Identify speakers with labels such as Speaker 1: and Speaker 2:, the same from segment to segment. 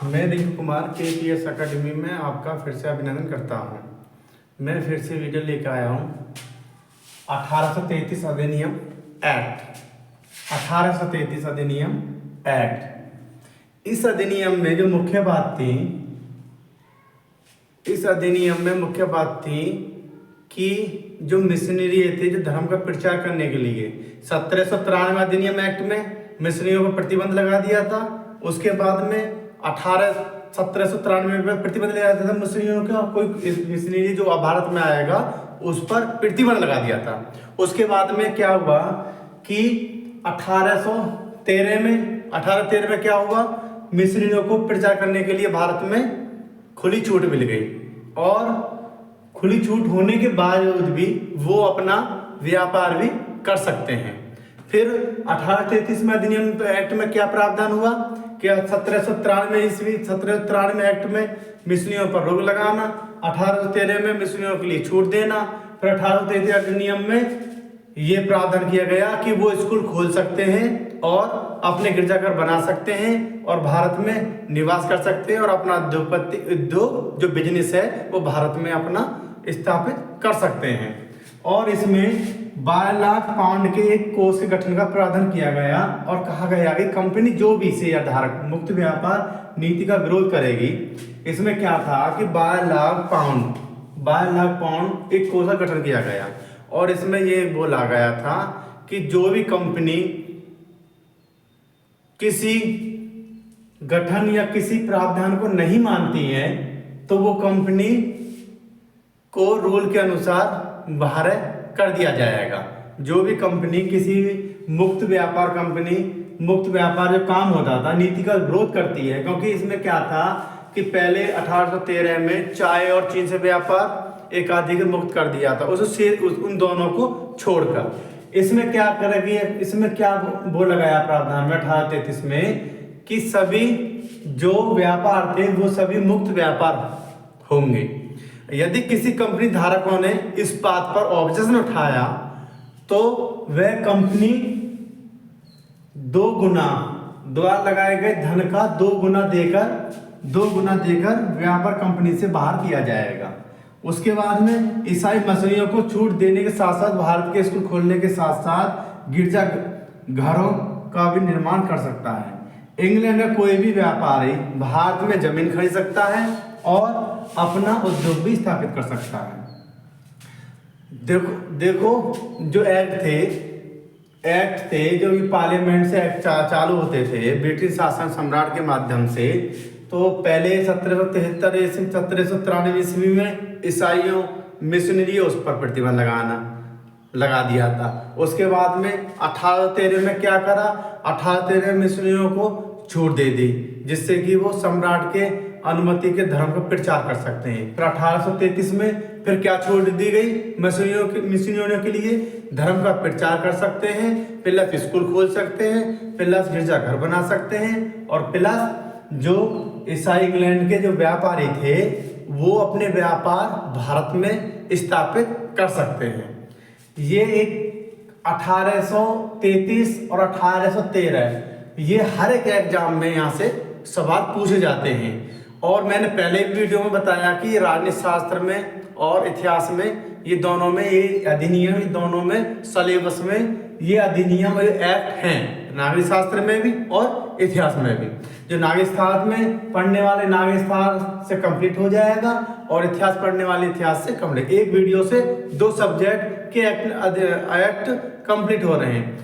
Speaker 1: मैं Rinku Kumar KPS academy में आपका फिर से अभिनंदन करता हूं। मैं फिर से वीडियो लेकर आया हूं 1833 अधिनियम एक्ट। 1833 अधिनियम एक्ट। इस अधिनियम में जो मुख्य बात थी, इस अधिनियम में मुख्य बात थी कि जो मिशनरी थे, जो धर्म का प्रचार करने के लिए 1793 अधिनियम एक्ट में मिशनरियों पर प्रतिबंध लगा दिया था। उसके बाद में 1793 में प्रतिबंध लगा दिया था मिशनरियों का, कोई मिशनरी जो भारत में आएगा उस पर प्रतिबंध लगा दिया था। उसके बाद में क्या हुआ कि 1813 में क्या हुआ, मिशनरियों को प्रचार करने के लिए भारत में खुली छूट मिल गई, और खुली छूट होने के बावजूद भी वो अपना व्यापार भी कर सकते हैं। फिर 1833 में अधिनियम एक्ट में क्या प्रावधान हुआ कि 1793 एक्ट में मिशनरियों पर रोक लगाना, 1813 में मिशनरियों के लिए छूट देना। फिर 1833 अधिनियम में ये प्रावधान किया गया कि वो स्कूल खोल सकते हैं और अपने गिरजाघर बना सकते हैं और भारत में निवास कर सकते हैं और अपना उद्योग जो बिजनेस है वो भारत में अपना स्थापित कर सकते हैं। और इसमें 12 लाख पाउंड के एक कोष के गठन का प्रावधान किया गया और कहा गया कि कंपनी जो भी शेयर धारक मुक्त व्यापार नीति का विरोध करेगी। इसमें क्या था कि 12 लाख पाउंड एक कोष का गठन किया गया, और इसमें ये बोला गया था कि जो भी कंपनी किसी गठन या किसी प्रावधान को नहीं मानती है तो वो कंपनी को रूल के अनुसार बाहर कर दिया जाएगा। जो भी कंपनी किसी मुक्त व्यापार जो काम होता था नीति का विरोध करती है, क्योंकि इसमें क्या था कि पहले 1813 में चाय और चीन से व्यापार एकाधिक मुक्त कर दिया था, उन दोनों को छोड़कर। इसमें क्या करेगी, इसमें क्या वो लगाया प्रावधान में 1833 में कि सभी जो व्यापार थे वो सभी मुक्त व्यापार होंगे। यदि किसी कंपनी धारकों ने इस बात पर ऑब्जेक्शन उठाया तो वह कंपनी 2 गुना द्वारा लगाए गए धन का 2 गुना देकर व्यापार कंपनी से बाहर किया जाएगा। उसके बाद में ईसाई मिशनरियों को छूट देने के साथ साथ भारत के स्कूल खोलने के साथ साथ गिरजा घरों का भी निर्माण कर सकता है। इंग्लैंड का कोई भी व्यापारी भारत में जमीन खरीद सकता है और अपना उद्योग भी स्थापित कर सकता है। देखो जो एक्ट थे जो पार्लियामेंट से एक्ट चालू होते थे ब्रिटिश शासन सम्राट के माध्यम से। तो पहले 1793 ईस्वी में ईसाइयों मिशनरी उस पर प्रतिबंध लगा दिया था। उसके बाद में 1813 में क्या करा, 1813 मिशनरियों को छूट दे दी, जिससे कि वो सम्राट के अनुमति के धर्म का प्रचार कर सकते हैं। फिर 1833 में फिर क्या छूट दी गई, मिशनरियों के लिए धर्म का प्रचार कर सकते हैं, प्लस स्कूल खोल सकते हैं, प्लस गिरजाघर बना सकते हैं, और प्लस जो ईसाई इंग्लैंड के जो व्यापारी थे वो अपने व्यापार भारत में स्थापित कर सकते हैं। ये एक 1833 और 1813 ये हर एक एग्जाम में यहाँ से सवाल पूछे जाते हैं। और मैंने पहले वीडियो में बताया कि राजनीति शास्त्र में और इतिहास में ये दोनों में ये अधिनियम, दोनों में सिलेबस में ये अधिनियम एक्ट हैं, नागरिक शास्त्र में भी और इतिहास में भी। जो नागरिक शास्त्र में पढ़ने वाले नागरिक शास्त्र से कंप्लीट हो जाएगा और इतिहास पढ़ने वाले इतिहास से कंप्लीट। एक वीडियो से 2 सब्जेक्ट के एक्ट कंप्लीट हो रहे हैं,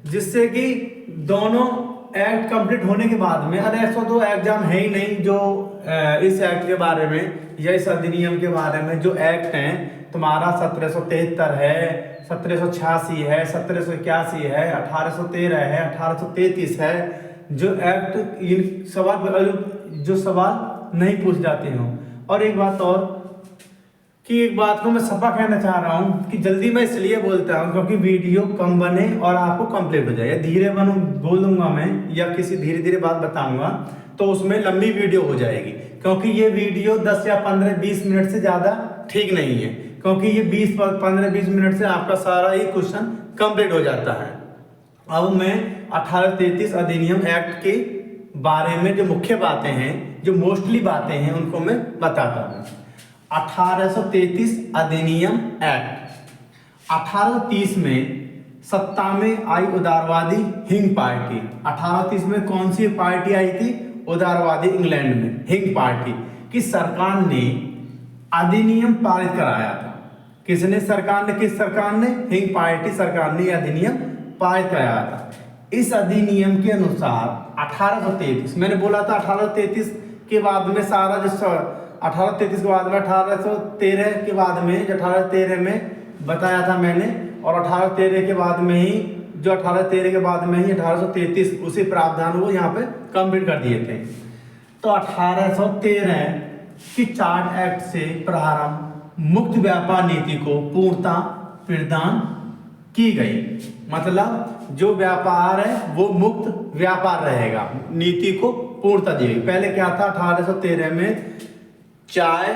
Speaker 1: जिससे कि दोनों एक्ट कंप्लीट होने के बाद में अरे 102 एग्जाम है ही नहीं जो इस एक्ट के बारे में या इस अधिनियम के बारे में। जो एक्ट हैं तुम्हारा 1773 है, 1786 है, 1781 है, 1813 है, 1833 है, जो एक्ट जो सवाल नहीं पूछ जाते हो। और एक बात को मैं सफा कहना चाह रहा हूँ कि जल्दी मैं इसलिए बोलता हूँ क्योंकि वीडियो कम बने और आपको कंप्लीट हो जाए। धीरे बोलूँगा मैं या किसी धीरे बात बताऊँगा तो उसमें लंबी वीडियो हो जाएगी, क्योंकि ये वीडियो 10 या 15-20 मिनट से ज़्यादा ठीक नहीं है, क्योंकि ये 15-20 मिनट से आपका सारा ही क्वेश्चन कंप्लीट हो जाता है। अब मैं 1833 अधिनियम एक्ट की बारे में जो मुख्य बातें हैं, जो मोस्टली बातें हैं, उनको मैं बताता हूँ। 1833 अधिनियम एक्ट। 1830 में सत्ता में आई उदारवादी हिंग पार्टी। 1830 में कौन सी पार्टी आई थी? उदारवादी इंग्लैंड में हिंग पार्टी की सरकार ने अधिनियम पारित कराया था। किसने? सरकार ने। किस सरकार ने? हिंग पार्टी सरकार ने यह अधिनियम पारित कराया था। इस अधिनियम के अनुसार 1833, मैंने बोला था 1833 के बाद में सारा जो 1833 के बाद में 1813 के बाद में, जो 1813 में बताया था मैंने, और 1813 के बाद में ही, जो 1813 के बाद में ही 1833 उसी प्रावधान को यहाँ पे कंप्लीट कर दिए थे। तो 1813 की चार्ट एक्ट से प्रारंभ मुक्त व्यापार नीति को पूर्णता प्रदान की गई। मतलब जो व्यापार है वो मुक्त व्यापार रहेगा, नीति को पूर्णता दी गई। पहले क्या था? 1813 में चाय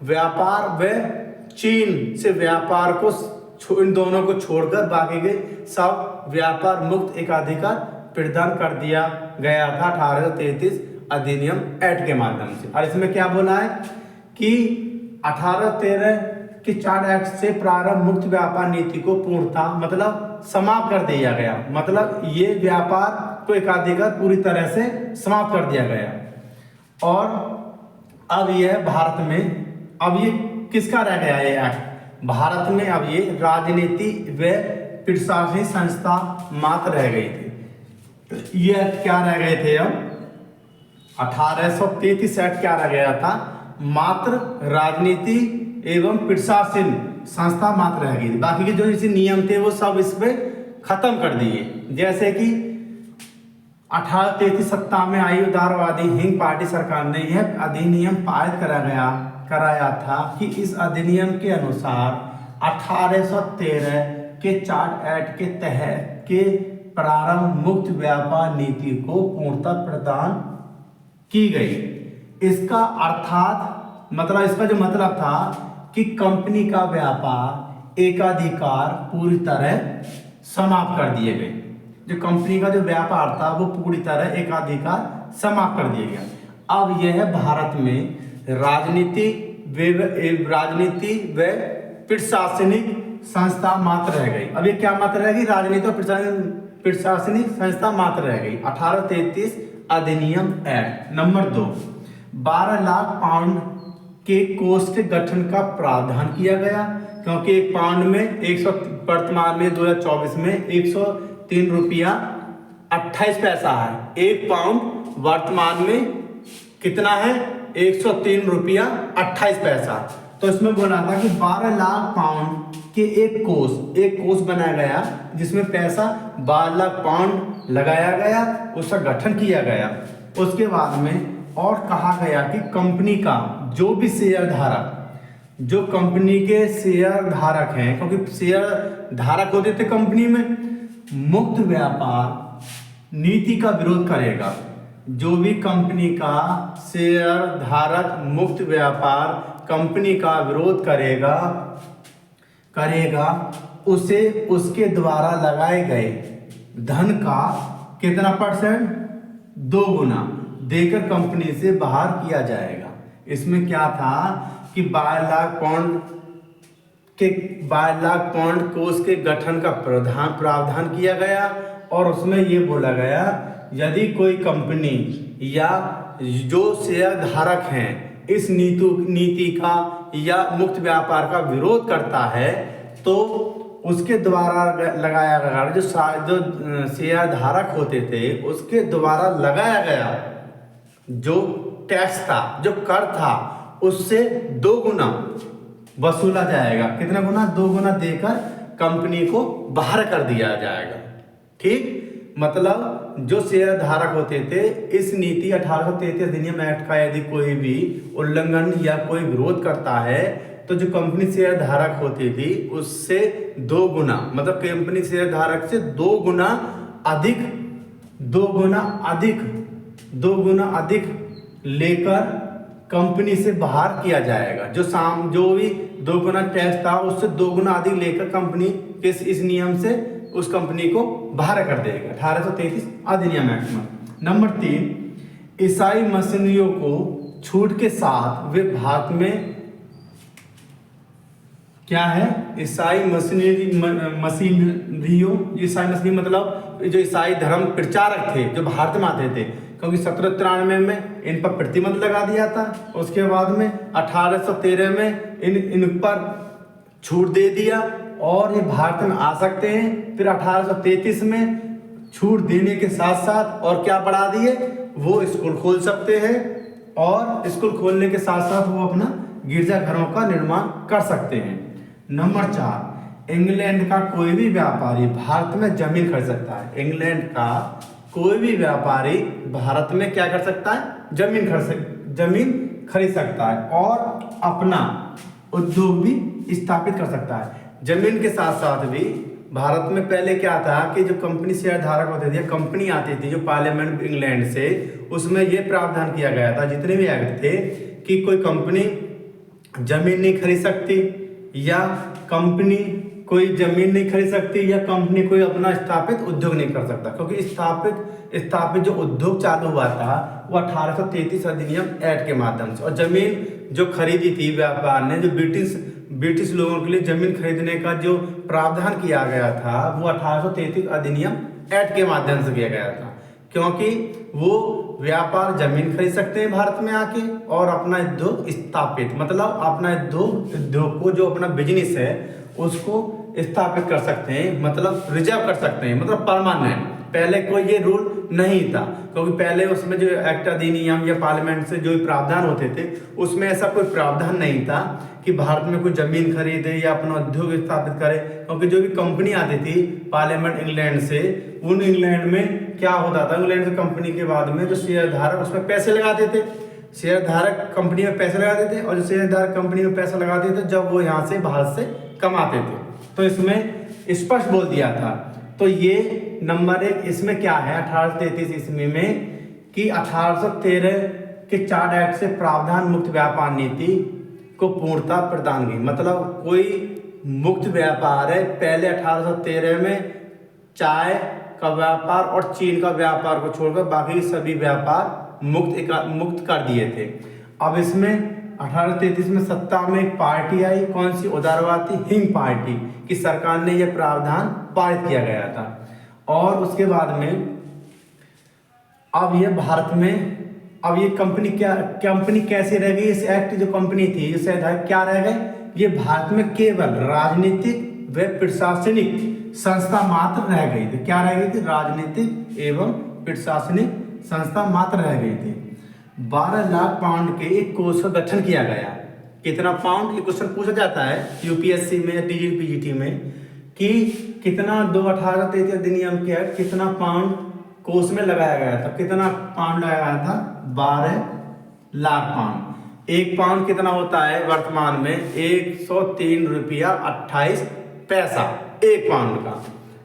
Speaker 1: व्यापार व चीन से व्यापार को, इन दोनों को छोड़कर बाकी के सब व्यापार मुक्त एकाधिकार प्रदान कर दिया गया था 1833 अधिनियम एक्ट के माध्यम से। और इसमें क्या बोला है कि 1813 के चार्ट एक्ट से प्रारंभ मुक्त व्यापार नीति को पूर्णता मतलब समाप्त कर दिया गया। मतलब ये व्यापार को एकाधिकार पूरी तरह से समाप्त कर दिया गया। और अब यह भारत में, अब ये किसका रह गया ये एक्ट? भारत में अब ये राजनीति व प्रशासनिक संस्था मात्र रह गई थी। ये एक्ट क्या रह गए थे? अब 1833 एक्ट क्या रह गया था? मात्र राजनीति एवं प्रशासन संस्था मात्र रह गई थी। बाकी के जो इसी नियम थे वो सब इसमें खत्म कर दिए। जैसे कि 1833 सत्ता में आई उदारवादी हिंग पार्टी सरकार ने यह अधिनियम पारित कराया था कि इस अधिनियम के अनुसार 1813 के चार्ट एक्ट के तहत के प्रारंभ मुक्त व्यापार नीति को पूर्णता प्रदान की गई। इसका अर्थात मतलब, इसका जो मतलब था कि कंपनी का व्यापार एकाधिकार पूरी तरह समाप्त कर दिए गए। जो कंपनी का जो व्यापार था वो पूरी तरह एकाधिकार समाप्त कर दिया गया। अब यह भारत में राजनीति व प्रशासनिक संस्था मात्र रह गई। अब ये क्या मात्र रह गई? राजनीति और प्रशासनिक संस्था मात्र रह गई। 1833 अधिनियम एक्ट। नंबर 2, 12 लाख पाउंड के कोष के गठन का प्रावधान किया गया, क्योंकि एक पाउंड में वर्तमान में 2024 में 103 रुपया 28 पैसा है। एक पाउंड वर्तमान में कितना है? 103 रुपया 28 पैसा। तो इसमें बोला था कि 12 लाख पाउंड के एक कोष बनाया गया, जिसमें पैसा 12 लाख पाउंड लगाया गया, उसका गठन किया गया। उसके बाद में और कहा गया कि कंपनी का जो भी शेयर धारक, जो कंपनी के शेयर धारक हैं, क्योंकि शेयर धारक होते थे कंपनी में, मुक्त व्यापार नीति का विरोध करेगा। जो भी कंपनी का शेयर धारक मुक्त व्यापार कंपनी का विरोध करेगा उसे उसके द्वारा लगाए गए धन का कितना %? 2 गुना देकर कंपनी से बाहर किया जाएगा। इसमें क्या था कि 12 लाख पाउंड कोष के गठन का प्रावधान किया गया, और उसमें ये बोला गया यदि कोई कंपनी या जो शेयर धारक हैं इस नीति का या मुक्त व्यापार का विरोध करता है, तो उसके द्वारा लगाया गया जो शेयर धारक होते थे उसके द्वारा लगाया गया जो टैक्स था, जो कर था, उससे 2 गुना वसूला जाएगा। कितना गुना? 2 गुना देकर कंपनी को बाहर कर दिया जाएगा। ठीक, मतलब जो शेयर धारक होते थे इस नीति 1833 अधिनियम एक्ट का यदि कोई भी उल्लंघन या कोई विरोध करता है, तो जो कंपनी शेयर धारक होती थी उससे 2 गुना, मतलब कंपनी शेयर धारक से 2 गुना अधिक लेकर कंपनी से बाहर किया जाएगा। जो भी 2 गुना टैक्स था उससे 2 गुना अधिक लेकर कंपनी के इस नियम से उस कंपनी को बाहर कर देगा 1833 अधिनियम एक्ट में। नंबर 3, ईसाई मशीनरियों को छूट के साथ वे भारत में क्या है, ईसाई मशीनरियों, ईसाई मशीनरी मतलब जो ईसाई धर्म प्रचारक थे जो भारत में आते थे, क्योंकि 1793 में इन पर प्रतिबंध लगा दिया था। उसके बाद में 1813 में इन पर छूट दे दिया और ये भारत में आ सकते हैं। फिर 1833 में छूट देने के साथ साथ और क्या बढ़ा दिए, वो स्कूल खोल सकते हैं और स्कूल खोलने के साथ साथ वो अपना गिरजाघरों का निर्माण कर सकते हैं। नंबर 4, इंग्लैंड का कोई भी व्यापारी भारत में जमीन खरीद सकता है। इंग्लैंड का कोई भी व्यापारी भारत में क्या कर सकता है, जमीन खरीद सकता है और अपना उद्योग भी स्थापित कर सकता है। जमीन के साथ साथ भी भारत में पहले क्या था कि जो कंपनी शेयर धारक होते थे, कंपनी आती थी जो पार्लियामेंट इंग्लैंड से, उसमें यह प्रावधान किया गया था जितने भी एक्ट थे कि कोई कंपनी जमीन नहीं खरीद सकती, या कंपनी कोई जमीन नहीं खरीद सकती, या कंपनी कोई अपना स्थापित उद्योग नहीं कर सकता, क्योंकि स्थापित जो उद्योग चालू हुआ था वो 1833 अधिनियम एक्ट के माध्यम से। और जमीन जो खरीदी थी व्यापार ने, जो ब्रिटिश लोगों के लिए जमीन खरीदने का जो प्रावधान किया गया था वो 1833 अधिनियम एक्ट के माध्यम से किया गया था, क्योंकि वो व्यापार जमीन खरीद सकते हैं भारत में आके और अपना उद्योग स्थापित, मतलब अपना उद्योग को जो अपना बिजनेस है उसको स्थापित कर सकते हैं, मतलब रिजर्व कर सकते हैं, मतलब परमानेंट। पहले कोई ये रूल नहीं था, क्योंकि पहले उसमें जो एक्ट अधिनियम या पार्लियामेंट से जो प्रावधान होते थे उसमें ऐसा कोई प्रावधान नहीं था कि भारत में कोई जमीन खरीदे या अपना उद्योग स्थापित करे, क्योंकि जो भी कंपनी आती थी पार्लियामेंट इंग्लैंड से, उन इंग्लैंड में क्या होता था, इंग्लैंड से कंपनी के बाद में जो शेयर धारक उसमें पैसे लगाते थे, शेयर धारक कंपनी में पैसे लगाते थे, और जो शेयर धारक कंपनी में पैसा लगाते थे जब वो यहाँ से भारत से कमाते थे, तो इसमें स्पष्ट बोल दिया था। तो ये नंबर 1 इसमें क्या है 1833 ईस्वी में कि 1813 के चार्ट एक्ट से प्रावधान मुक्त व्यापार नीति को पूर्णता प्रदान की, मतलब कोई मुक्त व्यापार है। पहले 1813 में चाय का व्यापार और चीन का व्यापार को छोड़कर बाकी सभी व्यापार मुक्त कर दिए थे। अब इसमें 1833 में सत्ता में एक पार्टी आई, कौन सी, उदारवादी हिंद पार्टी की सरकार ने यह प्रावधान पारित किया गया था। और उसके बाद में अब ये भारत में, अब ये कंपनी कैसे रह गई, इस एक्ट जो कंपनी थी जो शेयरधारक क्या रह गए, ये भारत में केवल राजनीतिक व प्रशासनिक संस्था मात्र रह गई थी। क्या रह गई थी, राजनीतिक एवं प्रशासनिक संस्था मात्र रह गई थी। 12 लाख पाउंड के एक कोष का गठन किया गया। कितना पाउंड, ये क्वेश्चन पूछा जाता है यूपीएससी में, पीजीटी में, कि कितना 1833 अधिनियम के तहत कितना पाउंड कोष में लगाया गया था। कितना पाउंड लगाया गया था, 12 लाख पाउंड। एक पाउंड कितना होता है वर्तमान में, 103 रुपया 28 पैसा एक पाउंड का।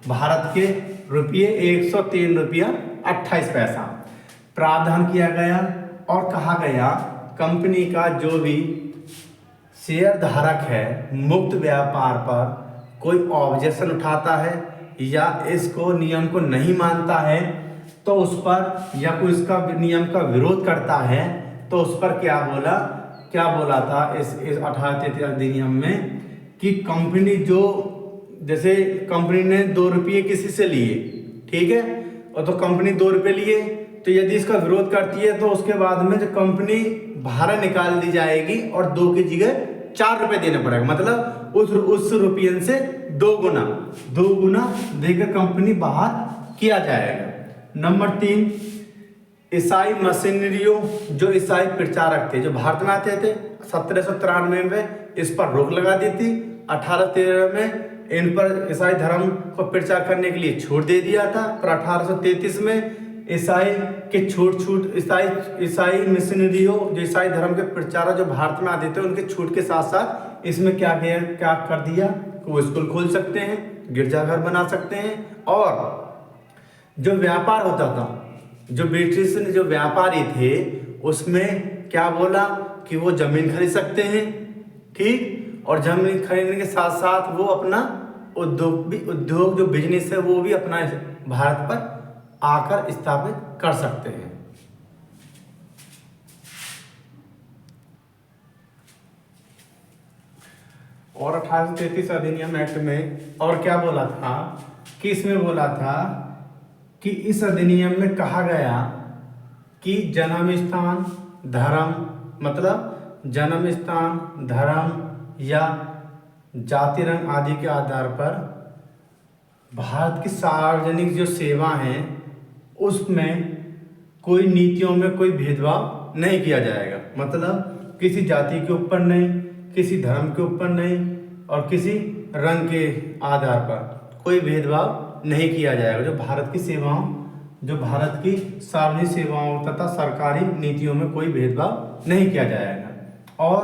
Speaker 1: भारत के रुपये 103 रुपया 28 पैसा प्रावधान किया गया और कहा गया कंपनी का जो भी शेयर धारक है मुक्त व्यापार पर कोई ऑब्जेक्शन उठाता है या इसको नियम को नहीं मानता है तो उस पर, या कोई इसका नियम का विरोध करता है तो उस पर क्या बोला था इस 1833 अधिनियम में कि कंपनी जो, जैसे कंपनी ने 2 रुपये किसी से लिए, ठीक है, और तो कंपनी 2 रुपये लिए, तो यदि इसका विरोध करती है तो उसके बाद में जो कंपनी बाहर निकाल दी जाएगी और 2 की जगह 4 रुपये देना पड़ेगा, मतलब उस रुपये से 2 गुना देकर कंपनी बाहर किया जाएगा। नंबर 3, ईसाई मशीनरियों, जो ईसाई प्रचारक थे जो भारत में आते थे, 1793 में इस पर रोक लगा दी थी। 1813 में इन पर ईसाई धर्म को प्रचार करने के लिए छूट दे दिया था, पर 1833 में ईसाई के ईसाई मिशनरियों, जो ईसाई धर्म के प्रचारक जो भारत में आते थे, उनके छूट के साथ साथ इसमें क्या कर दिया, वो स्कूल खोल सकते हैं, गिरजाघर बना सकते हैं, और जो व्यापार होता था, जो ब्रिटिश जो व्यापारी थे उसमें क्या बोला कि वो जमीन खरीद सकते हैं, ठीक, और जमीन खरीदने के साथ साथ वो अपना उद्योग जो बिजनेस है वो भी अपना भारत पर आकर स्थापित कर सकते हैं। और 1833 अधिनियम एक्ट में और क्या बोला था कि इसमें बोला था कि इस अधिनियम में कहा गया कि जन्म स्थान, धर्म, मतलब जन्म स्थान, धर्म या जाति, रंग आदि के आधार पर भारत की सार्वजनिक जो सेवा हैं उसमें कोई नीतियों में कोई भेदभाव नहीं किया जाएगा। मतलब किसी जाति के ऊपर नहीं, किसी धर्म के ऊपर नहीं और किसी रंग के आधार पर कोई भेदभाव नहीं किया जाएगा। जो भारत की सेवाओं, जो भारत की सार्वजनिक सेवाओं तथा सरकारी नीतियों में कोई भेदभाव नहीं किया जाएगा। और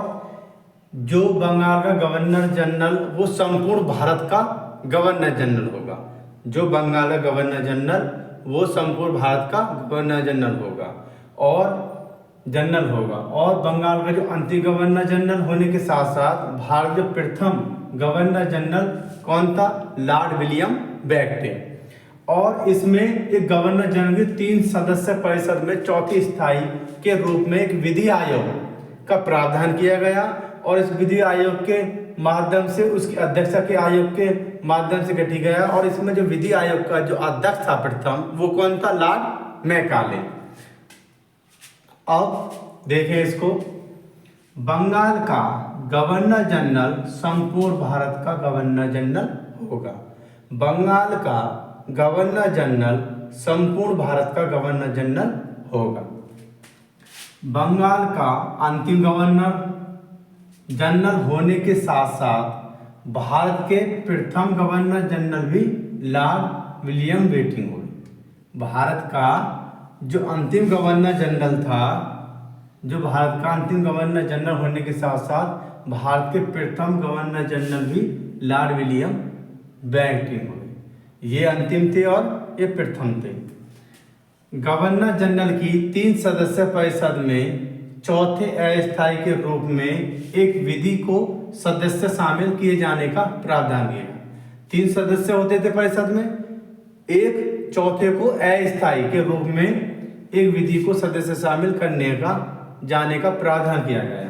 Speaker 1: जो बंगाल का गवर्नर जनरल वो संपूर्ण भारत का गवर्नर जनरल होगा। जो बंगाल का गवर्नर जनरल वो संपूर्ण भारत का गवर्नर जनरल होगा और बंगाल का जो अंतिम गवर्नर जनरल होने के साथ साथ भारत जो प्रथम गवर्नर जनरल कौन था? लॉर्ड विलियम बेंटिक थे। और इसमें एक गवर्नर जनरल की 3 सदस्य परिषद में चौथी स्थायी के रूप में एक विधि आयोग का प्रावधान किया गया और इस विधि आयोग के माध्यम से उसकी अध्यक्षता के आयोग के माध्यम से गठित गया। और इसमें जो विधि आयोग का जो अध्यक्ष था प्रथम वो कौन था? Lord Macaulay. अब देखें इसको, बंगाल का गवर्नर जनरल संपूर्ण भारत का गवर्नर जनरल होगा। बंगाल का गवर्नर जनरल संपूर्ण भारत का गवर्नर जनरल होगा। बंगाल का अंतिम गवर्नर जनरल होने के साथ साथ भारत के प्रथम गवर्नर जनरल भी लॉर्ड विलियम बेंटिक हुए। भारत का जो अंतिम गवर्नर जनरल था, जो भारत का अंतिम गवर्नर जनरल होने के साथ साथ भारत के प्रथम गवर्नर जनरल भी लॉर्ड विलियम बेंटिक हुए। ये अंतिम थे और ये प्रथम थे। गवर्नर जनरल की 3 सदस्य परिषद में चौथे अस्थायी के रूप में एक विधि को सदस्य शामिल किए जाने का प्रावधान किया। 3 सदस्य होते थे परिषद में, एक चौथे को अस्थायी के रूप में एक विधि को सदस्य शामिल करने का जाने का प्रावधान किया गया।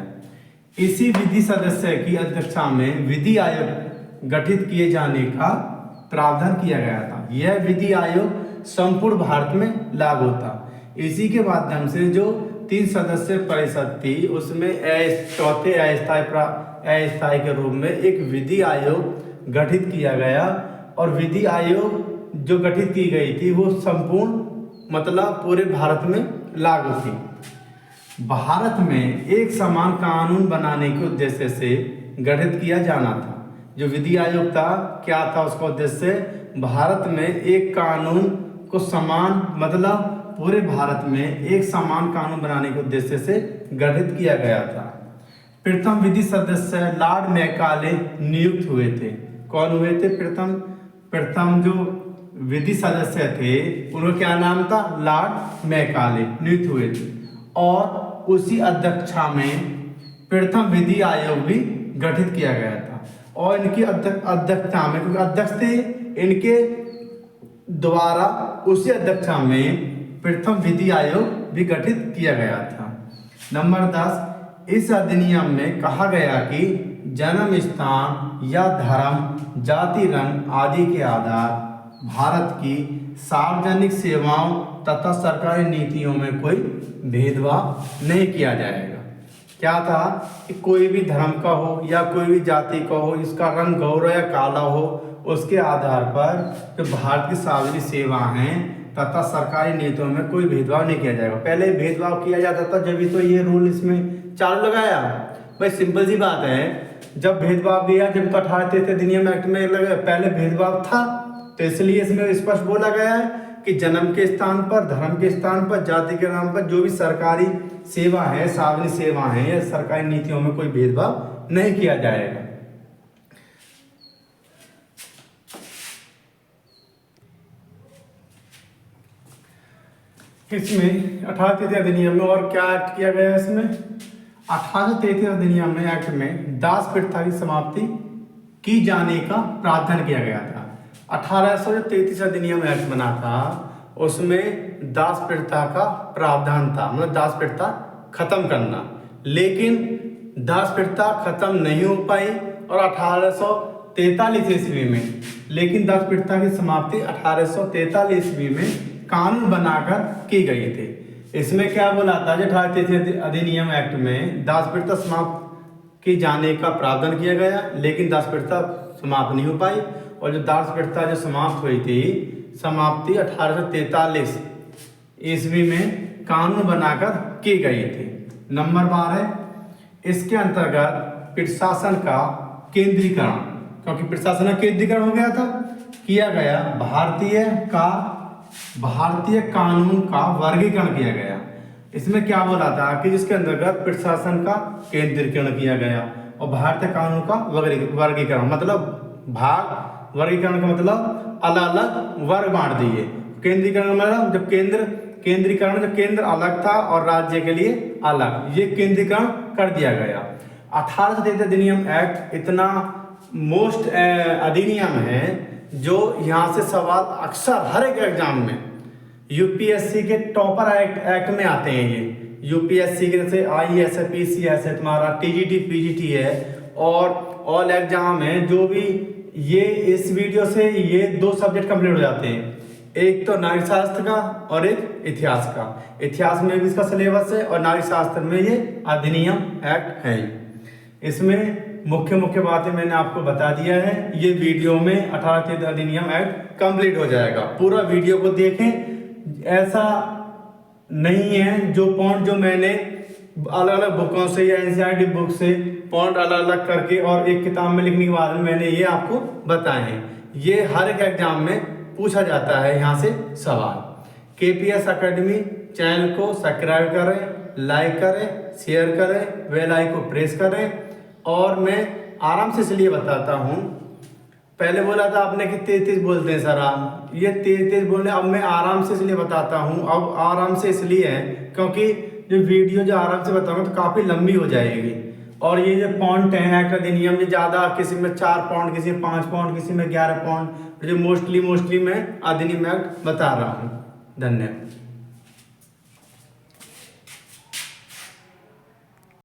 Speaker 1: इसी विधि सदस्य की अध्यक्षता में विधि आयोग गठित किए जाने का प्रावधान किया गया था। यह विधि आयोग संपूर्ण भारत में लागू था। इसी के माध्यम से जो 3 सदस्य परिषद थी उसमें चौथे अस्थायी के रूप में एक विधि आयोग गठित किया गया और विधि आयोग जो गठित की गई थी वो संपूर्ण मतलब पूरे भारत में लागू थी। भारत में एक समान कानून बनाने के उद्देश्य से गठित किया जाना था। जो विधि आयोग था क्या था उसका उद्देश्य? भारत में एक कानून को समान मतलब पूरे भारत में एक समान कानून बनाने के उद्देश्य से गठित किया गया था। प्रथम विधि सदस्य लॉर्ड मैकाले नियुक्त हुए थे। कौन हुए थे? प्रथम जो विधि सदस्य थे उनका क्या नाम था? लॉर्ड मैकाले नियुक्त हुए थे। और उसी अध्यक्षता में प्रथम विधि आयोग भी गठित किया गया था। और इनकी अध्यक्षता में, क्योंकि अध्यक्ष थे इनके द्वारा, उसी अध्यक्षता में प्रथम विधि आयोग भी गठित किया गया था। नंबर 10, इस अधिनियम में कहा गया कि जन्म स्थान या धर्म, जाति, रंग आदि के आधार भारत की सार्वजनिक सेवाओं तथा सरकारी नीतियों में कोई भेदभाव नहीं किया जाएगा। क्या था कि कोई भी धर्म का हो या कोई भी जाति का हो, इसका रंग गौर या काला हो, उसके आधार पर जो भारत की सार्वजनिक सेवा हैं तथा सरकारी नीतियों में कोई भेदभाव नहीं किया जाएगा। पहले भेदभाव किया जाता था, जब तो ये रूल इसमें चालू लगाया। भाई सिंपल सी बात है, जब भेदभाव किया, जब तो 1833 अधिनियम एक्ट में पहले भेदभाव था, तो इसलिए इसमें स्पष्ट बोला गया है कि जन्म के स्थान पर, धर्म के स्थान पर, जाति के नाम पर जो भी सरकारी सेवा है, सार्वजनिक सेवा है या सरकारी नीतियों में कोई भेदभाव नहीं किया जाएगा। इसमें 1833 अधिनियम में और क्या एक्ट किया गया है? इसमें 1833 अधिनियम में एक्ट में दास प्रथा की समाप्ति की जाने का प्रावधान किया गया था। 1833 अधिनियम एक्ट बना था, उसमें दास प्रथा का प्रावधान था, मतलब दास प्रथा खत्म करना। लेकिन दास प्रथा खत्म नहीं हो पाई और 1843 ईस्वी में। लेकिन दास प्रथा की समाप्ति 1843 ईस्वी में कानून बनाकर की गई थी। इसमें क्या बोला था, जो 1833 अधिनियम एक्ट में दास प्रथा समाप्त की जाने का प्रावधान किया गया, लेकिन दास प्रथा समाप्त नहीं हो पाई। और जो दास प्रथा जो समाप्त हुई थी, समाप्ति 1843 ईस्वी में कानून बनाकर की गई थी। नंबर 12, इसके अंतर्गत प्रशासन का केंद्रीकरण, क्योंकि प्रशासन का केंद्रीकरण हो गया था, किया गया। भारतीय कानून का वर्गीकरण किया गया। इसमें क्या बोला था कि जिसके अंतर्गत प्रशासन का केंद्रीकरण किया गया और भारतीय कानून का वर्गीकरण, मतलब भाग, वर्गीकरण का मतलब अलग अलग वर्ग बांट दिए। केंद्रीकरण मतलब जब केंद्रीकरण, जब केंद्र अलग था और राज्य के लिए अलग, ये केंद्रीकरण कर दिया गया। 1833 अधिनियम एक्ट इतना मोस्ट अधिनियम है जो यहाँ से सवाल अक्सर हर एक एग्जाम में, यूपीएससी के टॉपर एक्ट में आते हैं। ये यूपीएससी के जैसे IAS है, तुम्हारा TGT PGT है, और ऑल एग्जाम है जो भी, ये इस वीडियो से ये 2 सब्जेक्ट कंप्लीट हो जाते हैं। एक तो नागरिक शास्त्र का और एक इतिहास का। इतिहास में भी इसका सिलेबस है और नागरिक शास्त्र में ये अधिनियम एक्ट है। इसमें मुख्य बातें मैंने आपको बता दिया है। ये वीडियो में 1833 अधिनियम एक्ट कंप्लीट हो जाएगा। पूरा वीडियो को देखें। ऐसा नहीं है जो पॉइंट जो मैंने अलग अलग बुकों से या NCERT बुक से पॉइंट अलग अलग करके और एक किताब में लिखने के बाद मैंने ये आपको बताए हैं। ये हर एक एग्जाम में पूछा जाता है यहाँ से सवाल। KPS अकेडमी चैनल को सब्सक्राइब करें, लाइक करें, शेयर करें, बेल आइकन को प्रेस करें। और मैं आराम से इसलिए बताता हूँ, पहले बोला था आपने कि तेज बोलते हैं सर आप, ये तेज बोलने, अब मैं आराम से इसलिए बताता हूँ। अब आराम से इसलिए है क्योंकि जो वीडियो जो आराम से बताऊंगा तो काफ़ी लंबी हो जाएगी। और ये जो पॉइंट है एक्ट अधिनियम में ज़्यादा, किसी में 4 पॉइंट, किसी में 5 पॉइंट, किसी में 11 पॉइंट, जो मोस्टली मैं अधिनियम एक्ट बता रहा हूँ। धन्यवाद।